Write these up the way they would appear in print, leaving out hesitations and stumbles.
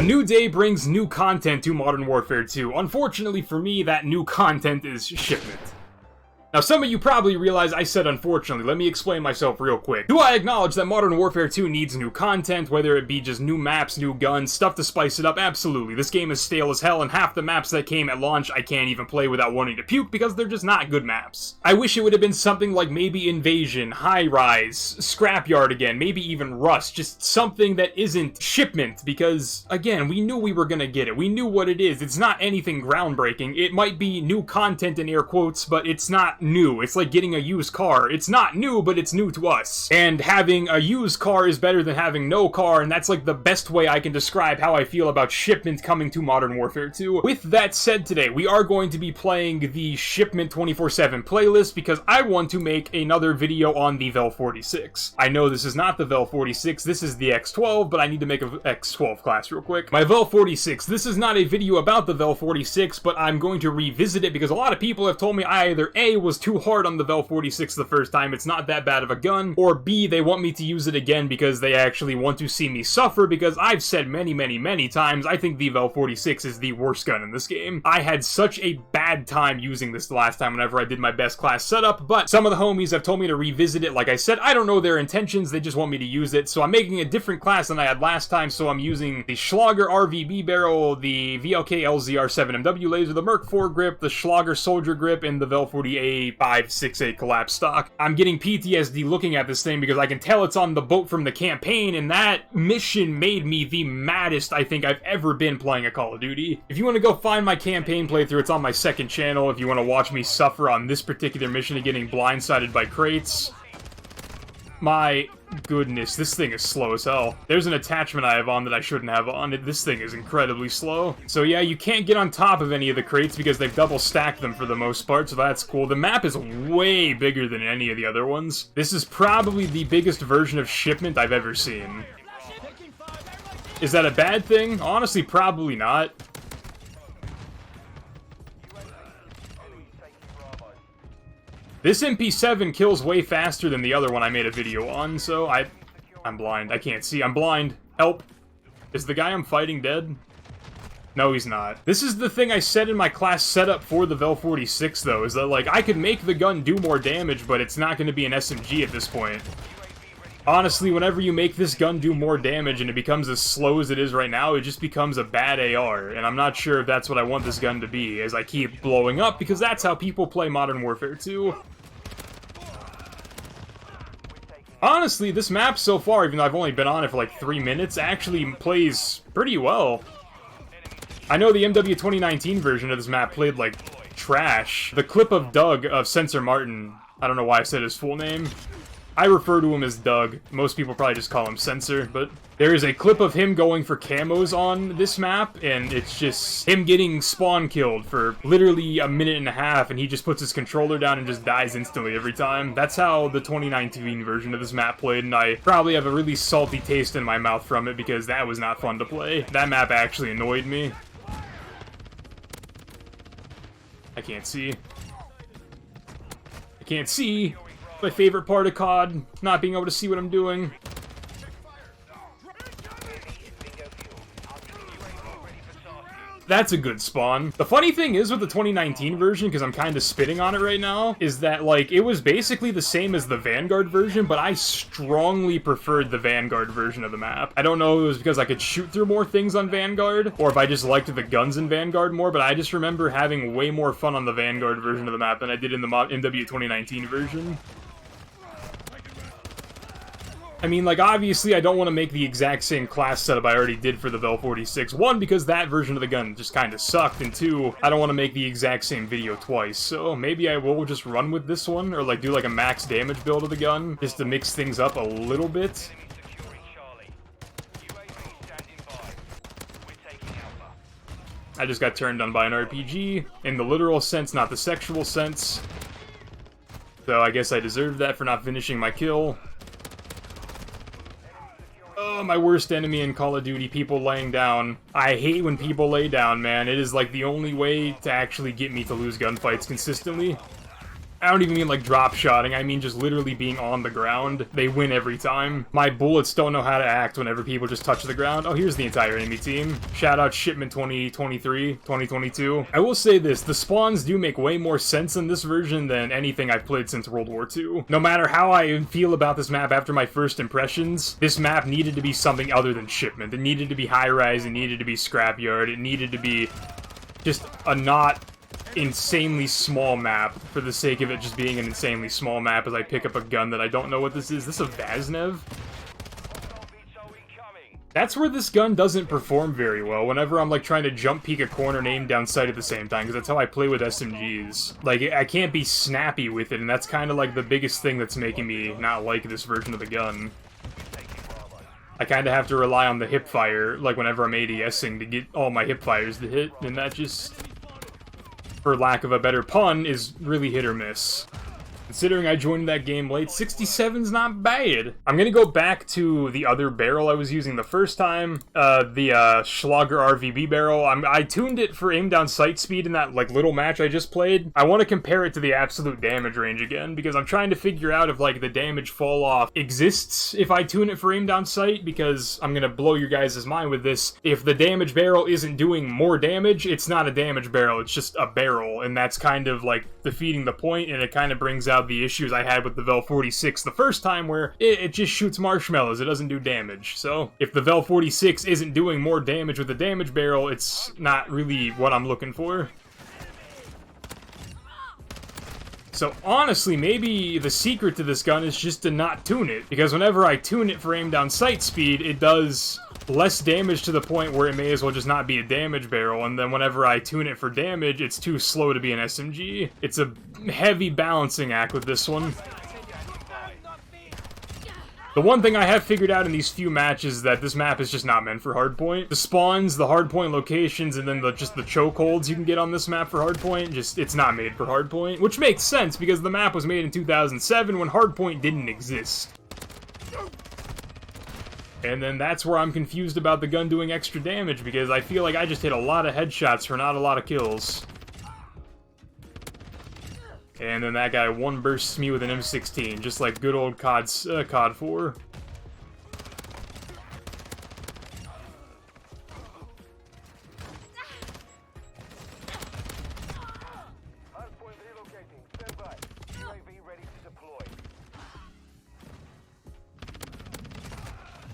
A new day brings new content to Modern Warfare 2. Unfortunately for me, that new content is shipment. Now, some of you probably realize I said unfortunately. Let me explain myself real quick. Do I acknowledge that Modern Warfare 2 needs new content, whether it be just new maps, new guns, stuff to spice it up? Absolutely. This game is stale as hell, and half the maps that came at launch I can't even play without wanting to puke because they're just not good maps. I wish it would have been something like maybe Invasion, High Rise, Scrapyard again, maybe even Rust, just something that isn't shipment, because, again, we knew we were gonna get it. We knew what it is. It's not anything groundbreaking. It might be new content in air quotes, but it's not new. It's like getting a used car. It's not new, but it's new to us. And having a used car is better than having no car, and that's like the best way I can describe how I feel about shipment coming to Modern Warfare 2. With that said, today we are going to be playing the Shipment 24/7 playlist because I want to make another video on the Vel 46. I know this is not the Vel 46, this is the X12, but I need to make a X12 class real quick. My Vel 46, this is not a video about the Vel 46, but I'm going to revisit it because a lot of people have told me I either A, was too hard on the Vel 46 the first time, it's not that bad of a gun, or B, they want me to use it again because they actually want to see me suffer, because I've said many times I think the Vel 46 is the worst gun in this game. I had such a bad time using this the last time whenever I did my best class setup, but some of the homies have told me to revisit it. Like I said, I don't know their intentions, they just want me to use it, so I'm making a different class than I had last time, so I'm using the Schlager RVB barrel, the VLK LZR7 MW laser, the Merc 4 grip, the Schlager Soldier grip, and the Vel 40A 5.68 collapse stock. I'm getting PTSD looking at this thing because I can tell it's on the boat from the campaign, and that mission made me the maddest I think I've ever been playing a Call of Duty. If you want to go find my campaign playthrough, it's on my second channel. If you want to watch me suffer on this particular mission of getting blindsided by crates. My goodness, this thing is slow as hell. There's an attachment I have on that I shouldn't have on. This thing is incredibly slow. So yeah, you can't get on top of any of the crates because they've double stacked them for the most part, so that's cool. The map is way bigger than any of the other ones. This is probably the biggest version of shipment I've ever seen. Is that a bad thing? Honestly, probably not. This MP7 kills way faster than the other one I made a video on, so I'm blind. I can't see. I'm blind. Help. Is the guy I'm fighting dead? No, he's not. This is the thing I said in my class setup for the Vel 46, though, is that, like, I could make the gun do more damage, but it's not going to be an SMG at this point. Honestly, whenever you make this gun do more damage and it becomes as slow as it is right now, it just becomes a bad AR, and I'm not sure if that's what I want this gun to be, as I keep blowing up, because that's how people play Modern Warfare 2. Honestly, this map so far, even though I've only been on it for like 3 minutes, actually plays pretty well. I know the MW19 version of this map played like trash. The clip of Doug of Sensor Martin, I don't know why I said his full name. I refer to him as Doug. Most people probably just call him Sensor, but there is a clip of him going for camos on this map, and it's just him getting spawn killed for literally a minute and a half, and he just puts his controller down and just dies instantly every time. That's how the 2019 version of this map played, and I probably have a really salty taste in my mouth from it because that was not fun to play. That map actually annoyed me. I can't see. I can't see. My favorite part of COD, not being able to see what I'm doing. That's a good spawn. The funny thing is with the 2019 version, because I'm kind of spitting on it right now, is that, like, it was basically the same as the Vanguard version, but I strongly preferred the Vanguard version of the map. I don't know if it was because I could shoot through more things on Vanguard, or if I just liked the guns in Vanguard more, but I just remember having way more fun on the Vanguard version of the map than I did in the MW 2019 version. I mean, like, obviously I don't want to make the exact same class setup I already did for the Vel 46. One, because that version of the gun just kind of sucked, and two, I don't want to make the exact same video twice, so maybe I will just run with this one, or like do like a max damage build of the gun, just to mix things up a little bit. I just got turned on by an RPG, in the literal sense, not the sexual sense. So I guess I deserved that for not finishing my kill. Oh, my worst enemy in Call of Duty, people laying down. I hate when people lay down, man. It is like the only way to actually get me to lose gunfights consistently. I don't even mean like drop shotting, I mean just literally being on the ground. They win every time. My bullets don't know how to act whenever people just touch the ground. Oh, here's the entire enemy team. Shout out Shipment 2023, 2022. I will say this, the spawns do make way more sense in this version than anything I've played since World War II. No matter how I feel about this map after my first impressions, this map needed to be something other than Shipment. It needed to be high-rise, it needed to be scrapyard, it needed to be just a not insanely small map for the sake of it just being an insanely small map as I pick up a gun that I don't know what this is. Is this a Vaznev? That's where this gun doesn't perform very well, whenever I'm like trying to jump peek a corner and aim down sight at the same time, because that's how I play with SMGs. Like, I can't be snappy with it, and that's kind of like the biggest thing that's making me not like this version of the gun. I kind of have to rely on the hip fire, like whenever I'm ADSing, to get all my hip fires to hit, and that just, for lack of a better pun, is really hit or miss. Considering I joined that game late, 67's not bad. I'm gonna go back to the other barrel I was using the first time, the Schlager RVB barrel. I tuned it for aim down sight speed in that like little match I just played. I want to compare it to the absolute damage range again, because I'm trying to figure out if like the damage fall off exists if I tune it for aim down sight, because I'm gonna blow your guys' mind with this. If the damage barrel isn't doing more damage, it's not a damage barrel, it's just a barrel, and that's kind of like defeating the point, and it kind of brings out the issues I had with the Vel 46 the first time, where it just shoots marshmallows, it doesn't do damage. So if the Vel 46 isn't doing more damage with the damage barrel, it's not really what I'm looking for. So honestly, maybe the secret to this gun is just to not tune it, because whenever I tune it for aim down sight speed, it does less damage to the point where it may as well just not be a damage barrel, and then whenever I tune it for damage, it's too slow to be an SMG. It's a heavy balancing act with this one. The one thing I have figured out in these few matches is that this map is just not meant for hardpoint. The spawns, the hardpoint locations, and then just the chokeholds you can get on this map for hardpoint, it's not made for hardpoint. Which makes sense, because the map was made in 2007 when hardpoint didn't exist. And then that's where I'm confused about the gun doing extra damage, because I feel like I just hit a lot of headshots for not a lot of kills. And then that guy one bursts me with an M16, just like good old COD 4.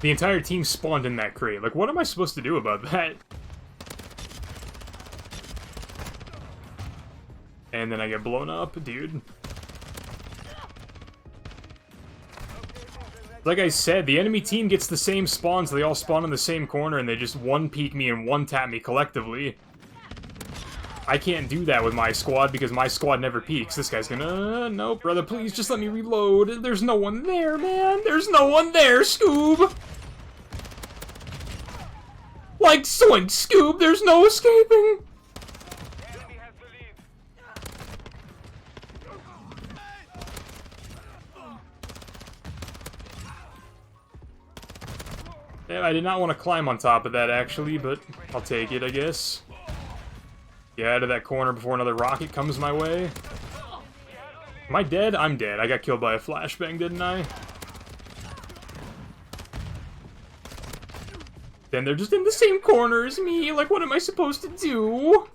The entire team spawned in that crate. Like, what am I supposed to do about that? And then I get blown up, dude. Like I said, the enemy team gets the same spawns, so they all spawn in the same corner, and they just one-peek me and one-tap me collectively. I can't do that with my squad, because my squad never peeks. This guy's gonna... no, brother, please, just let me reload. There's no one there, man. There's no one there, Scoob! Like Swing Scoob, there's no escaping! Yeah, I did not want to climb on top of that, actually, but I'll take it, I guess. Get out of that corner before another rocket comes my way. Am I dead? I'm dead. I got killed by a flashbang, didn't I? Then they're just in the same corner as me. Like, what am I supposed to do?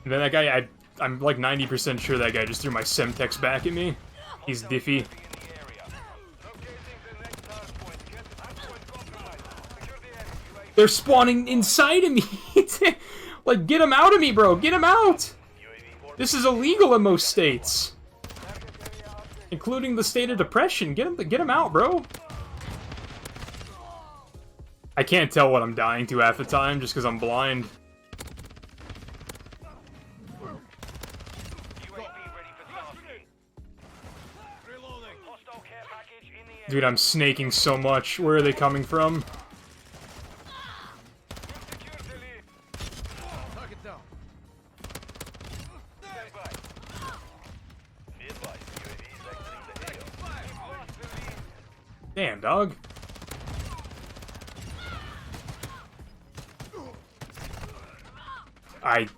And then that guy, I'm like 90% sure that guy just threw my Semtex back at me. He's diffy. They're spawning inside of me! Like, get him out of me, bro! Get him out! This is illegal in most states. Including the state of depression. Get him out, bro! I can't tell what I'm dying to half the time, just because I'm blind. Dude, I'm snaking so much. Where are they coming from? Damn, dog.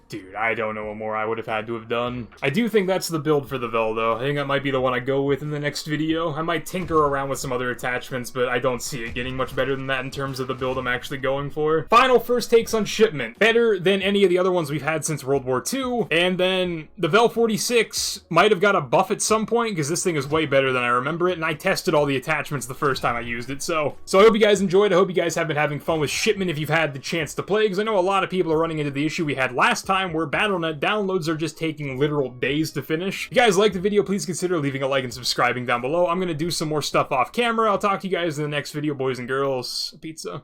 Dude, I don't know what more I would have had to have done. I do think that's the build for the Vel, though. I think that might be the one I go with in the next video. I might tinker around with some other attachments, but I don't see it getting much better than that in terms of the build I'm actually going for. Final first takes on Shipment. Better than any of the other ones we've had since World War II, and then the Vel 46 might have got a buff at some point, because this thing is way better than I remember it, and I tested all the attachments the first time I used it, so I hope you guys enjoyed. I hope you guys have been having fun with Shipment if you've had the chance to play, because I know a lot of people are running into the issue we had last time where Battle.net downloads are just taking literal days to finish. If you guys liked the video, please consider leaving a like and subscribing down below. I'm gonna do some more stuff off camera. I'll talk to you guys in the next video, boys and girls. Pizza.